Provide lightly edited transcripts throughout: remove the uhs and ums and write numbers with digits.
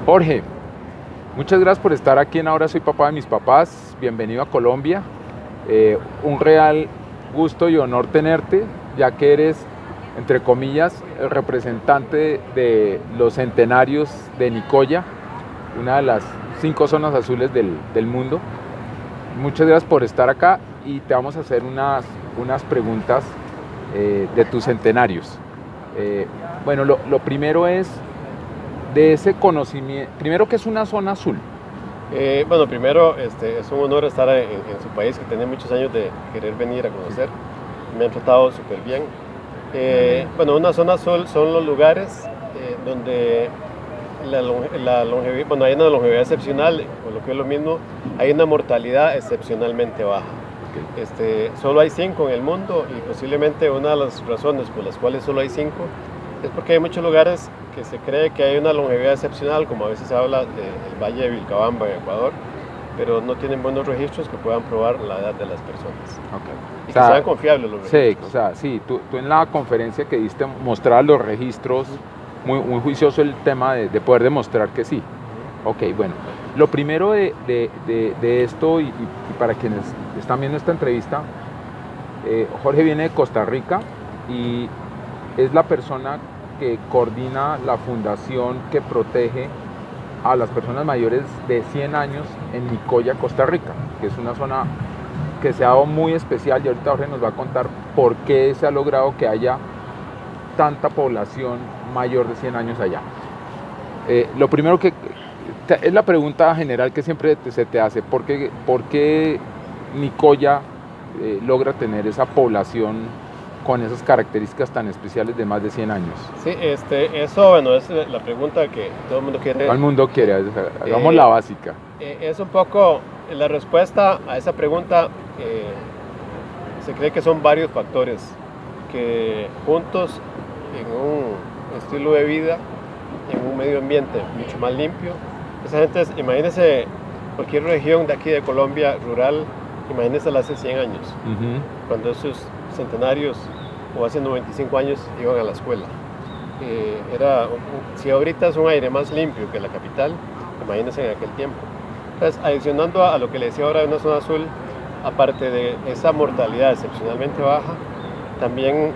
Jorge, muchas gracias por estar aquí en Ahora Soy Papá de Mis Papás. Bienvenido a Colombia. Un real gusto y honor tenerte, ya que eres, entre comillas, el representante de los centenarios de Nicoya, una de las 5 zonas azules del mundo. Muchas gracias por estar acá y te vamos a hacer unas preguntas de tus centenarios. Bueno, lo primero es de ese conocimiento, primero, ¿qué es una zona azul? Bueno, primero es un honor estar en su país, que tenía muchos años de querer venir a conocer. Me han tratado súper bien. Bueno, una zona azul son los lugares donde la longevidad, bueno, hay una longevidad excepcional, o lo que es lo mismo, hay una mortalidad excepcionalmente baja. Okay. Solo hay 5 en el mundo, y posiblemente una de las razones por las cuales solo hay 5 es porque hay muchos lugares que se cree que hay una longevidad excepcional, como a veces se habla del Valle de Vilcabamba en Ecuador, pero no tienen buenos registros que puedan probar la edad de las personas. Okay. Y que sean confiables los registros. Sí, o sea, sí, tú en la conferencia que diste mostrabas los registros, muy juicioso el tema de poder demostrar que sí. Ok, bueno, lo primero de esto, y para quienes están viendo esta entrevista, Jorge viene de Costa Rica y es la persona que coordina la fundación que protege a las personas mayores de 100 años en Nicoya, Costa Rica, que es una zona que se ha dado muy especial, y ahorita Jorge nos va a contar por qué se ha logrado que haya tanta población mayor de 100 años allá. Lo primero que es la pregunta general que siempre se te hace: ¿por qué Nicoya logra tener esa población con esas características tan especiales de más de 100 años? Sí, eso, bueno, es la pregunta que todo el mundo quiere. Todo el mundo quiere, hagamos la básica. Es un poco la respuesta a esa pregunta. Se cree que son varios factores que juntos, en un estilo de vida, en un medio ambiente mucho más limpio. Esa gente, imagínense cualquier región de aquí de Colombia rural, imagínense hace 100 años, cuando esos centenarios, o hace 95 años, iban a la escuela. Si ahorita es un aire más limpio que la capital, imagínense en aquel tiempo. Entonces, adicionando a lo que le decía ahora de una zona azul, aparte de esa mortalidad excepcionalmente baja, también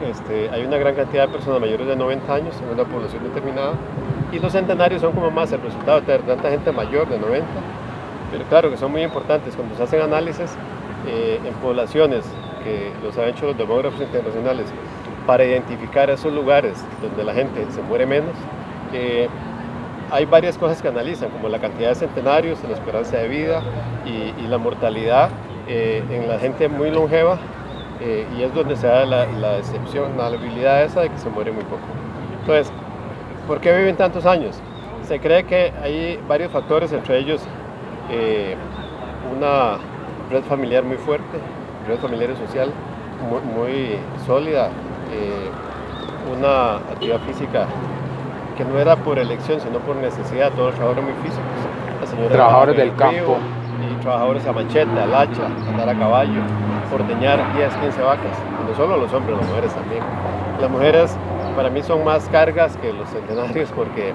hay una gran cantidad de personas mayores de 90 años en una población determinada, y los centenarios son como más el resultado de tener tanta gente mayor de 90, pero claro que son muy importantes cuando se hacen análisis en poblaciones que los han hecho los demógrafos internacionales para identificar esos lugares donde la gente se muere menos. Hay varias cosas que analizan, como la cantidad de centenarios, la esperanza de vida y la mortalidad en la gente muy longeva, y es donde se da la excepción, la habilidad esa de que se muere muy poco. Entonces, ¿por qué viven tantos años? Se cree que hay varios factores, entre ellos una red familiar muy fuerte, red familiar y social muy sólida, una actividad física que no era por elección, sino por necesidad. Todos los trabajadores muy físicos, trabajadores del campo, y trabajadores a machete, al hacha, andar a caballo, ordeñar 10, 15 vacas. No solo los hombres, las mujeres también. Las mujeres para mí son más cargas que los centenarios, porque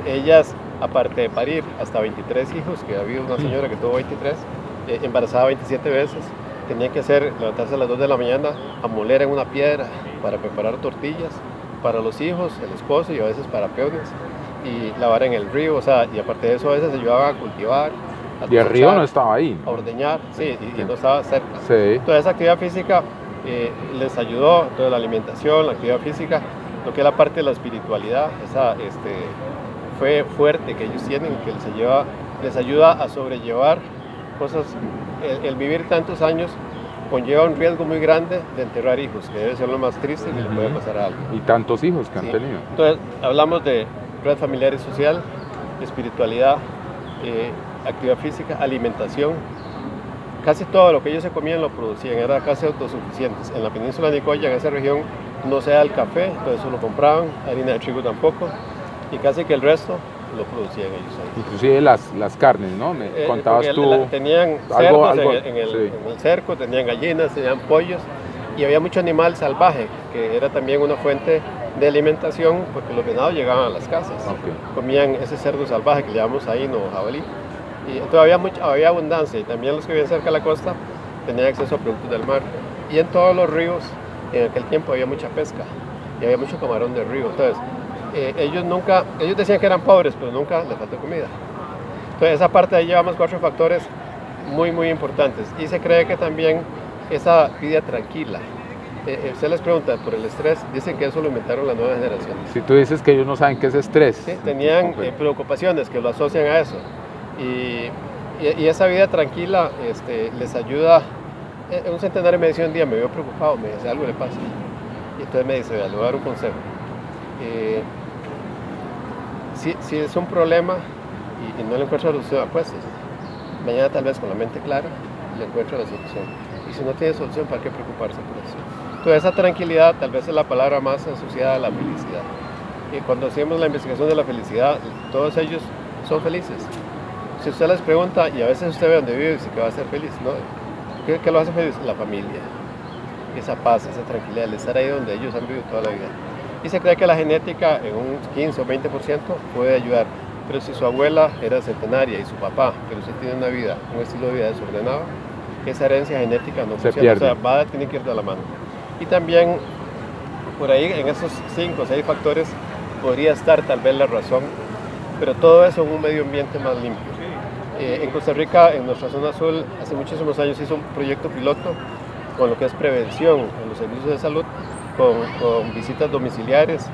ellas, aparte de parir hasta 23 hijos, que ha habido una señora que tuvo 23, embarazada 27 veces, tenía que levantarse a las 2 de la mañana a moler en una piedra para preparar tortillas para los hijos, el esposo, y a veces para peones, y lavar en el río. O sea, y aparte de eso, a veces ayudaban a cultivar, a y el río no estaba ahí, a ordeñar, sí, y no estaba cerca. Sí. Toda esa actividad física les ayudó, toda la alimentación, la actividad física, lo que es la parte de la espiritualidad, esa fue fuerte que ellos tienen, que les ayuda a sobrellevar cosas. El vivir tantos años conlleva un riesgo muy grande de enterrar hijos, que debe ser lo más triste que le puede pasar a alguien. Y tantos hijos que han tenido. Entonces, hablamos de red familiar y social, espiritualidad, actividad física, alimentación. Casi todo lo que ellos se comían lo producían, era casi autosuficientes. En la península de Nicoya, en esa región, no se da el café, entonces eso lo compraban, harina de trigo tampoco, y casi que el resto lo producían ellos ahí. Inclusive las carnes, ¿no? Me contabas tú. Tenían cerdos en el cerco, tenían gallinas, tenían pollos, y había mucho animal salvaje, que era también una fuente de alimentación, porque los venados llegaban a las casas, comían ese cerdo salvaje que le llamamos ahíno o jabalí, y entonces había abundancia, y también los que vivían cerca de la costa tenían acceso a productos del mar, y en todos los ríos en aquel tiempo había mucha pesca, y había mucho camarón de río, entonces ellos decían que eran pobres, pero nunca les faltó comida. Entonces esa parte de ahí llevamos 4 factores muy muy importantes, y se cree que también esa vida tranquila, usted les pregunta por el estrés, dicen que eso lo inventaron las nuevas generaciones. Si tú dices que ellos no saben qué es estrés. Sí, tenían preocupaciones que lo asocian a eso, y esa vida tranquila les ayuda. Un centenario me decía un día, me vio preocupado, me dice, algo le pasa, y entonces me dice, le voy a dar un consejo. Si es un problema y no le encuentra la solución, apuestas. Mañana tal vez con la mente clara le encuentra la solución. Y si no tiene solución, ¿para qué preocuparse por eso? Entonces esa tranquilidad tal vez es la palabra más asociada a la felicidad. Y cuando hacemos la investigación de la felicidad, todos ellos son felices. Si usted les pregunta, y a veces usted ve dónde vive y dice que va a ser feliz, ¿no? ¿Qué lo hace feliz? La familia. Esa paz, esa tranquilidad, el estar ahí donde ellos han vivido toda la vida. Y se cree que la genética en un 15 o 20% puede ayudar. Pero si su abuela era centenaria y su papá, pero usted tiene una vida, un estilo de vida desordenado, esa herencia genética no funciona. Pierde. O sea, tiene que ir de la mano. Y también, por ahí, en esos 5 o 6 factores, podría estar tal vez la razón, pero todo eso en un medio ambiente más limpio. En Costa Rica, en nuestra zona azul, hace muchísimos años hizo un proyecto piloto con lo que es prevención en los servicios de salud, con visitas domiciliares,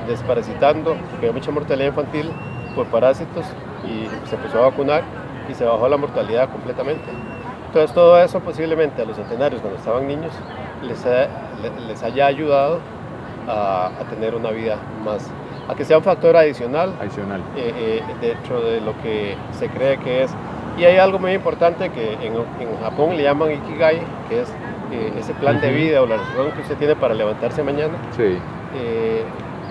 desparasitando, porque hay mucha mortalidad infantil por parásitos, y se empezó a vacunar y se bajó la mortalidad completamente. Entonces todo eso posiblemente a los centenarios cuando estaban niños les haya ayudado a tener una vida más, a que sea un factor adicional. Dentro de lo que se cree que es. Y hay algo muy importante que en Japón le llaman Ikigai, que es ese plan de vida o la razón que usted tiene para levantarse mañana. Sí.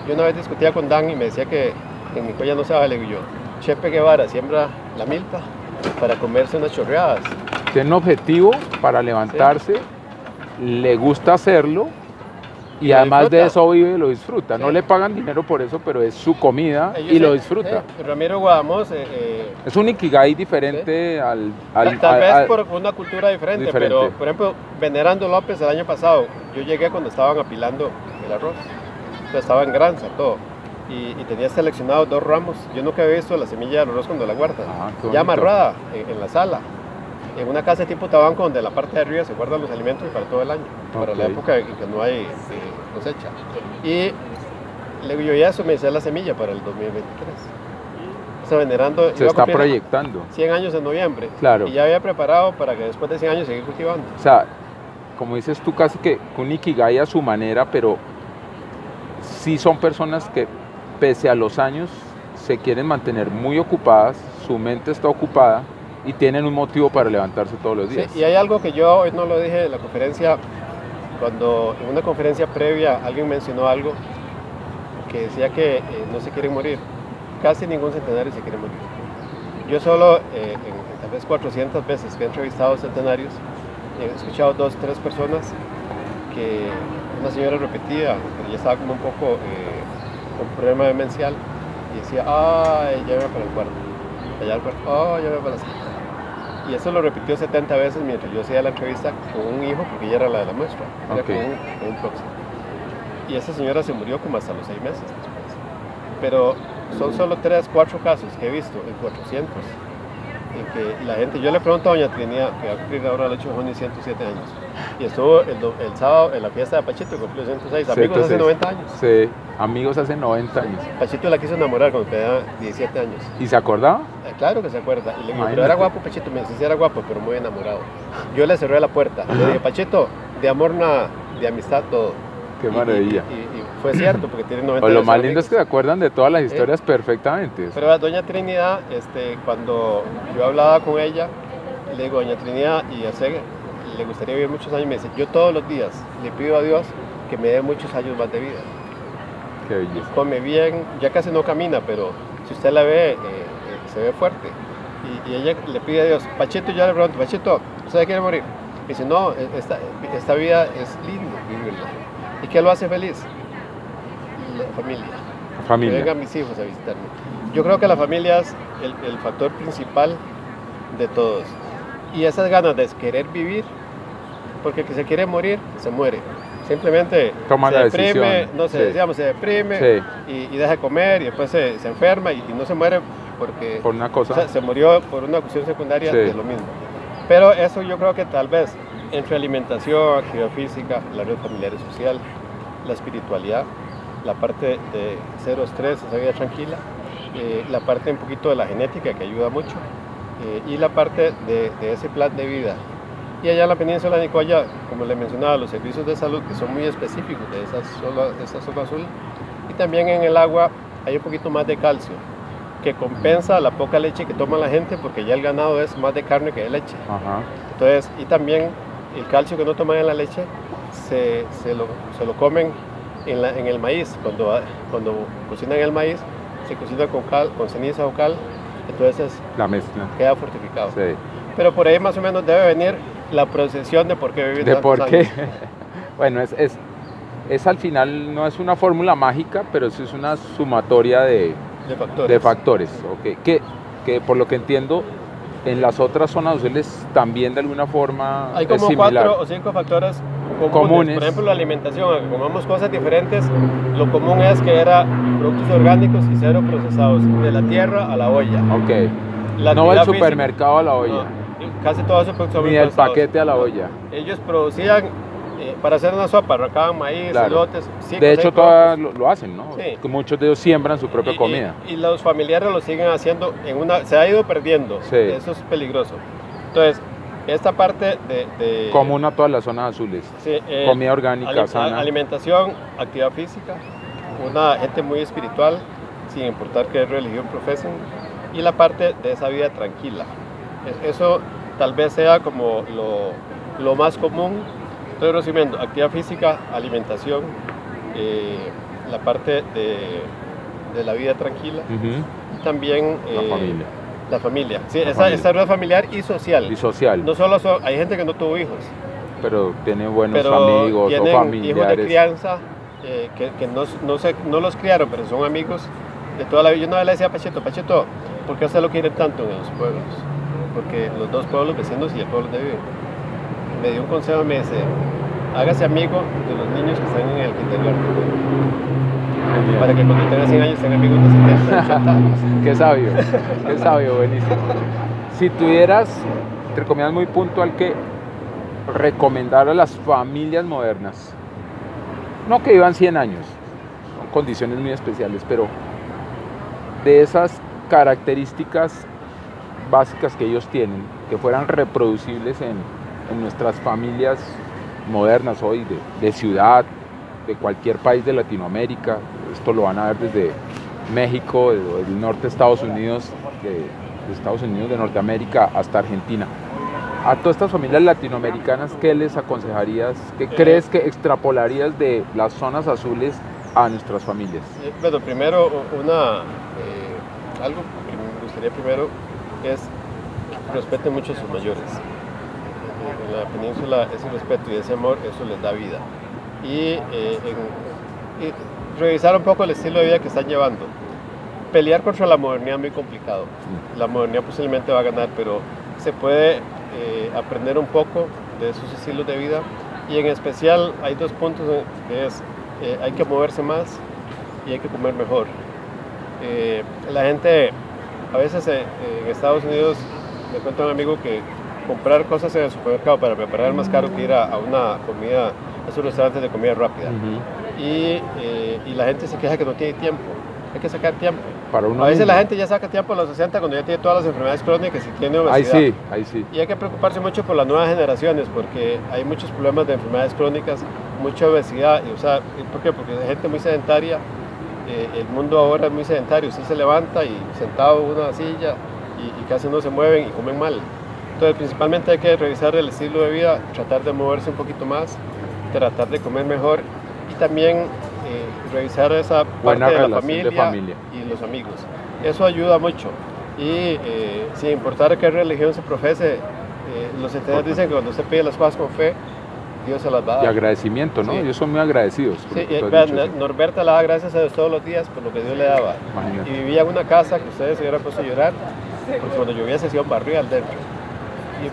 Yo una vez discutía con Dan y me decía que en Nicoya no se vale, y yo, Chepe Guevara siembra la milpa para comerse unas chorreadas. Tiene un objetivo para levantarse, le gusta hacerlo, y además de eso vive y lo disfruta. No le pagan dinero por eso, pero es su comida y lo disfruta. Ramiro Guadamos es un Ikigai diferente tal vez por una cultura diferente, pero por ejemplo, Venerando López el año pasado, yo llegué cuando estaban apilando el arroz, entonces estaba en granza todo, y tenía seleccionado 2 ramos. Yo nunca había visto la semilla del arroz cuando la guardan, ya amarrada en la sala, en una casa tipo tabanco donde en la parte de arriba se guardan los alimentos para todo el año, para la época en que no hay cosecha. Y le digo yo, y eso me decía la semilla para el 2023. O sea, Venerando se está proyectando 100 años en noviembre, claro. Y ya había preparado para que después de 100 años seguir cultivando. O sea, como dices tú, casi que un Ikigai a su manera, pero sí son personas que pese a los años se quieren mantener muy ocupadas, su mente está ocupada y tienen un motivo para levantarse todos los días. Sí, y hay algo que yo hoy no lo dije en la conferencia, cuando en una conferencia previa alguien mencionó algo que decía que no se quieren morir. Casi ningún centenario se quiere morir. Yo solo, en tal vez 400 veces que he entrevistado centenarios, he escuchado 2 o 3 personas que una señora repetía, pero ya estaba como un poco con problema demencial, y decía, ay, ya me voy para el cuarto, allá al cuarto, ay, ya me voy para la sala. Y eso lo repitió 70 veces mientras yo hacía la entrevista con un hijo, porque ella era la de la muestra, era con un próximo. Y esa señora se murió como hasta los 6 meses después. Pero son solo 3 o 4 casos que he visto en 400, en que la gente, yo le pregunto a doña Trinidad, que va a cumplir ahora el 8 de junio 107 años, y estuvo el sábado en la fiesta de Pachito, que cumplió 106, amigos hace 90 años. Sí, amigos hace 90 años. Pachito la quiso enamorar cuando tenía 17 años. ¿Y se acordaba? Claro que se acuerda. Y le digo, pero era guapo Pachito, me dice, sí era guapo, pero muy enamorado. Yo le cerré la puerta, le dije, Pachito, de amor nada, de amistad todo. Qué maravilla. Y fue cierto, porque tiene 90 años. Lo más lindo es que se acuerdan de todas las historias perfectamente. Pero a doña Trinidad, cuando yo hablaba con ella, le digo, doña Trinidad, y a usted le gustaría vivir muchos años, me dice, yo todos los días le pido a Dios que me dé muchos años más de vida. Qué belleza. Come bien, ya casi no camina, pero si usted la ve, se ve fuerte. Y ella le pide a Dios, Pachito, yo le pregunto, Pachito, ¿usted quiere morir? Y dice, no, esta vida es lindo vivirla. ¿Y qué lo hace feliz? la familia. Que Familia. vengan mis hijos a visitarme. Yo creo que la familia es el factor principal de todos. Y esas ganas de querer vivir, porque el que se quiere morir, se muere. Simplemente Toma se la deprime, decisión. no sé, Sí. digamos, se deprime Sí. y deja de comer y después se enferma y no se muere porque Por una cosa. o sea, se murió por una cuestión secundaria Sí. de lo mismo. Pero eso yo creo que tal vez entre alimentación, actividad física, la red familiar y social, la espiritualidad, la parte de cero estrés, esa vida tranquila, la parte un poquito de la genética que ayuda mucho y la parte de ese plan de vida. Y allá en la península de Nicoya, como le mencionaba, los servicios de salud que son muy específicos de esa zona azul. Y también en el agua hay un poquito más de calcio, que compensa la poca leche que toma la gente, porque ya el ganado es más de carne que de leche. Ajá. Entonces, y también el calcio que no toman en la leche se lo comen en el maíz. Cuando cocinan el maíz, se cocina con ceniza o cal, entonces La mezcla. queda fortificado. Sí. Pero por ahí más o menos debe venir la procesión de por qué vivir ¿De tantos por qué? años. Bueno, es al final, no es una fórmula mágica, pero sí es una sumatoria de factores. Okay. Que por lo que entiendo, en las otras zonas azules también de alguna forma Hay es como similar. 4 o 5 factores Comunes. Por ejemplo, la alimentación, aunque comamos cosas diferentes, lo común es que era productos orgánicos y cero procesados, de la tierra a la olla. Ok. La No del actividad supermercado a la olla. no, casi todos esos productos Ni del procesados. paquete a la No. olla. Ellos producían, para hacer una sopa, arrancaban maíz, Claro. elotes. De hecho, todavía lo hacen, ¿no? Sí. Que muchos de ellos siembran su propia comida. Y los familiares lo siguen haciendo se ha ido perdiendo. Sí. Eso es peligroso. Entonces, esta parte de Común a todas las zonas azules. sí, Comida orgánica, sana. alimentación, actividad física, una gente muy espiritual, sin importar qué religión profesen, y la parte de esa vida tranquila. Eso tal vez sea como lo más común. Estoy resumiendo: actividad física, alimentación, la parte de la vida tranquila, Ujú. y también La familia. la familia. Sí, La esa familia. red familiar y social. Y social. No solo hay gente que no tuvo hijos, Pero tiene buenos pero amigos o tienen hijos de familiares. crianza que no los criaron, pero son amigos de toda la vida. Yo una vez le decía a Pachito, ¿por qué usted lo quieren tanto en los pueblos? Porque los dos pueblos vecinos y el pueblo donde vive. Me dio un consejo y me dice: hágase amigo de los niños que están en el kindergarten, Genial. para que cuando tenga 100 años tengan amigos de 70, 80 años. Qué sabio, buenísimo. Si tuvieras, te recomiendas muy puntual que recomendar a las familias modernas, no que vivan 100 años, son condiciones muy especiales, pero de esas características básicas que ellos tienen, que fueran reproducibles en nuestras familias modernas hoy, de ciudad, de cualquier país de Latinoamérica. Esto lo van a ver desde México, del norte de Estados Unidos, de Estados Unidos de Norteamérica hasta Argentina. A todas estas familias latinoamericanas, ¿qué les aconsejarías? ¿Qué crees que extrapolarías de las zonas azules a nuestras familias? Bueno, primero, algo que me gustaría primero es que respeten mucho a sus mayores. En la península ese respeto y ese amor, eso les da vida. Y revisar un poco el estilo de vida que están llevando. Pelear contra la modernidad es muy complicado. La modernidad posiblemente va a ganar, pero se puede aprender un poco de esos estilos de vida. Y en especial hay 2 puntos que es, hay que moverse más y hay que comer mejor. La gente, a veces en Estados Unidos, me cuenta un amigo que comprar cosas en el supermercado para preparar es más caro que ir a una comida, a esos restaurantes de comida rápida. Uh-huh. Y la gente se queja que no tiene tiempo. Hay que sacar tiempo. Para uno A veces mismo. la gente ya saca tiempo a los 60 cuando ya tiene todas las enfermedades crónicas y tiene obesidad. Ahí sí. Y hay que preocuparse mucho por las nuevas generaciones porque hay muchos problemas de enfermedades crónicas, mucha obesidad. ¿Por qué? Porque hay gente muy sedentaria. El mundo ahora es muy sedentario. Usted se levanta y sentado en una silla y casi no se mueven y comen mal. Entonces, principalmente hay que revisar el estilo de vida, tratar de moverse un poquito más, tratar de comer mejor y también revisar esa parte de la familia y los amigos. Eso ayuda mucho. Y sin importar a qué religión se profese, los centenarios dicen que cuando usted pide las cosas con fe, Dios se las va a dar. Y agradecimiento, ¿no? Sí. Ellos son muy agradecidos. Sí, Vean, Norberta le daba gracias a Dios todos los días por lo que Dios le daba. Imagínate. Y vivía en una casa que ustedes se hubieran puesto a llorar, porque cuando llovía se hacía un barrio al dentro.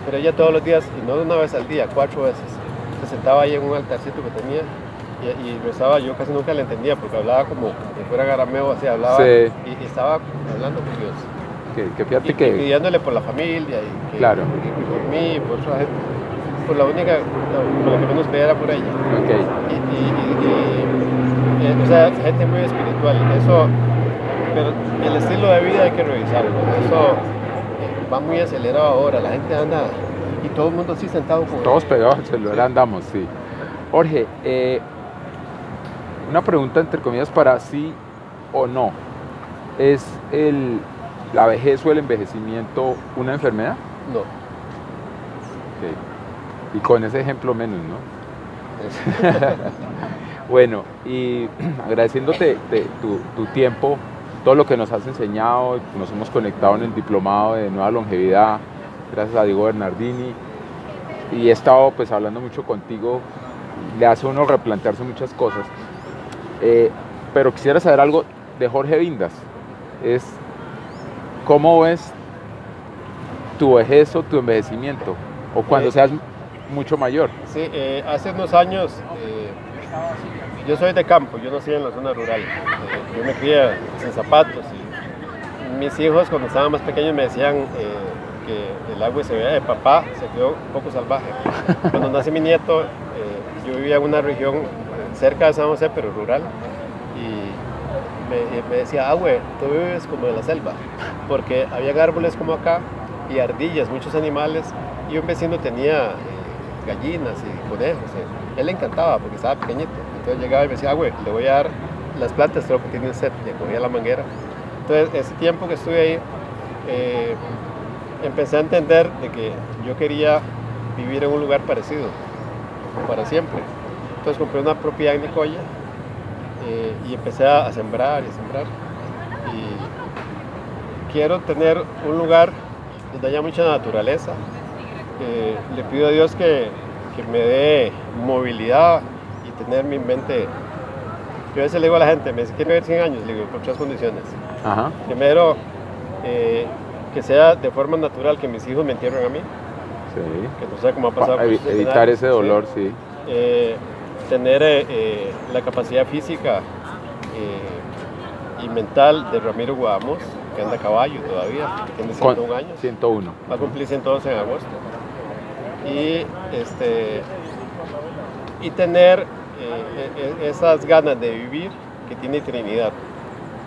Pero ella todos los días, y no una vez al día, 4 veces, se sentaba ahí en un altarcito que tenía y rezaba. Yo casi nunca le entendía porque hablaba como si fuera garameo, así hablaba, Sí. y estaba hablando con Dios. Que fíjate Y pidiéndole por la familia y Claro. y por mí, por otra gente. Por la única, por lo que menos pedía era por ella. Ok. O sea, gente muy espiritual. Eso, pero el estilo de vida hay que revisarlo. Eso va muy acelerado ahora. La gente anda y todo el mundo así sentado con Todos pegados al celular andamos, sí. Jorge, una pregunta entre comillas para sí o no. ¿Es la vejez o el envejecimiento una enfermedad? No. Ok. Y con ese ejemplo menos, ¿no? Bueno, y agradeciéndote tu tiempo, todo lo que nos has enseñado, nos hemos conectado en el diplomado de Nueva Longevidad, gracias a Diego Bernardini, y he estado pues hablando mucho contigo, le hace a uno replantearse muchas cosas, pero quisiera saber algo de Jorge Vindas, es ¿cómo ves tu vejez o tu envejecimiento? O cuando seas mucho mayor. Sí, hace unos años, yo soy de campo, yo nací en la zona rural, yo me crié sin zapatos y mis hijos cuando estaban más pequeños me decían que el agua se veía de papá, se quedó un poco salvaje. Cuando nace mi nieto, yo vivía en una región cerca de San José, pero rural, y me decía, güey, tú vives como en la selva, porque había árboles como acá y ardillas, muchos animales, y un vecino tenía gallinas y conejos. Él le encantaba porque estaba pequeñito. Entonces llegaba y me decía, güey, le voy a dar las plantas, creo que tienen sed. Le cogía la manguera. Entonces, ese tiempo que estuve ahí, empecé a entender de que yo quería vivir en un lugar parecido, para siempre. Entonces compré una propiedad en Nicoya y empecé a sembrar y a sembrar. Y quiero tener un lugar donde haya mucha naturaleza. Le pido a Dios que me dé movilidad y tener mi mente. Yo a veces le digo a la gente, me dice, quiero vivir 100 años, le digo, por 3 condiciones. Ajá. Primero, que sea de forma natural, que mis hijos me entierren a mí, Sí. que no sé cómo ha pasado. Evitar ese dolor, sí. Tener la capacidad física y mental de Ramiro Guadamos, que anda a caballo todavía, tiene 101 años. 101. Va a cumplir 112 en agosto. Y tener esas ganas de vivir que tiene Trinidad,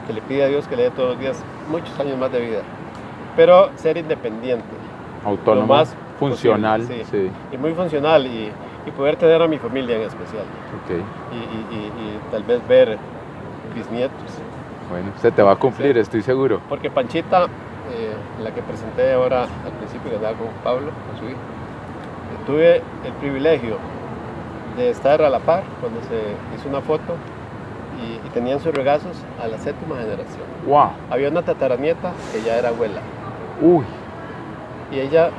que le pide a Dios que le dé todos los días muchos años más de vida, pero ser independiente, Autónomo, lo más funcional, posible, sí. Y muy funcional, y poder tener a mi familia en especial, Okay. y tal vez ver bisnietos. Bueno, se te va a cumplir, Sí. estoy seguro. Porque Panchita, la que presenté ahora al principio, que andaba con Pablo, con su hijo, tuve el privilegio de estar a la par cuando se hizo una foto y tenían sus regazos a la 7ª generación. ¡Wow! Había una tataranieta que ya era abuela ¡Uy! y ella,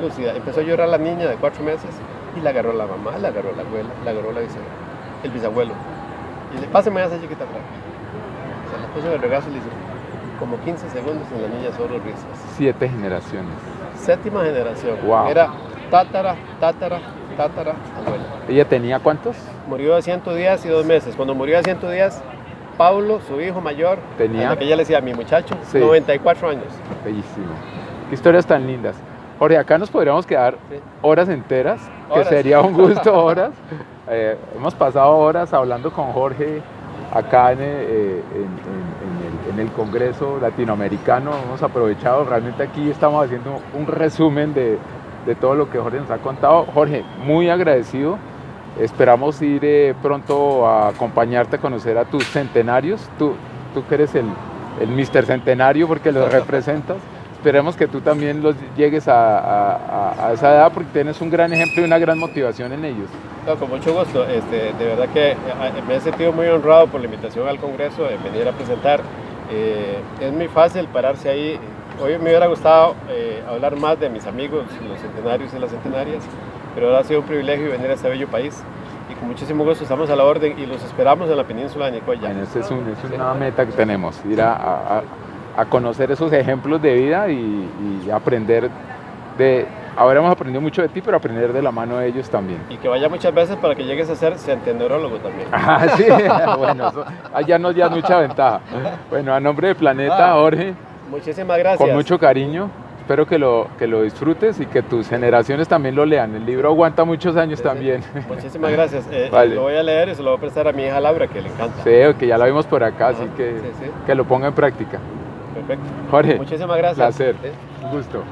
lúcida, empezó a llorar la niña de 4 meses y la agarró la mamá, la agarró la abuela, la agarró el bisabuelo y le páseme a esa chiquita atrás. Se la puso en el regazo y le hizo como 15 segundos y la niña solo risas. 7 generaciones. 7ª generación. Wow. Era tatara abuela. ¿Ella tenía cuántos? Murió de 110 y 2 meses. Cuando murió de 110, Pablo, su hijo mayor, Tenía. a la que ella le decía, mi muchacho, Sí. 94 años. Bellísimo. Qué historias tan lindas. Jorge, acá nos podríamos quedar Sí. horas enteras, que Horas. sería un gusto horas. Hemos pasado horas hablando con Jorge acá en el Congreso Latinoamericano. Hemos aprovechado, realmente aquí estamos haciendo un resumen de todo lo que Jorge nos ha contado. Jorge, muy agradecido. Esperamos ir pronto a acompañarte a conocer a tus centenarios. Tú que eres el Mr. Centenario porque los representas. Esperemos que tú también los llegues a esa edad porque tienes un gran ejemplo y una gran motivación en ellos. No, con mucho gusto. De verdad que me he sentido muy honrado por la invitación al Congreso de venir a presentar. Es muy fácil pararse ahí. Hoy me hubiera gustado hablar más de mis amigos, los centenarios y las centenarias, pero ahora ha sido un privilegio venir a este bello país y con muchísimo gusto estamos a la orden y los esperamos en la península de Nicoya. Bueno, esta es una meta que tenemos, ir a conocer esos ejemplos de vida y aprender de... Ahora hemos aprendido mucho de ti, pero aprender de la mano de ellos también. Y que vaya muchas veces para que llegues a ser centeneurólogo también. Ah, sí, bueno, eso, allá nos da mucha ventaja. Bueno, a nombre de Planeta, Jorge, muchísimas gracias. con mucho cariño, espero que lo disfrutes y que tus generaciones también lo lean. El libro aguanta muchos años también. Muchísimas gracias. Vale. Lo voy a leer y se lo voy a prestar a mi hija Laura, que le encanta. Sí, que ya la vimos por acá, así que lo ponga en práctica. Perfecto. Jorge, Muchísimas gracias. Placer, un gusto.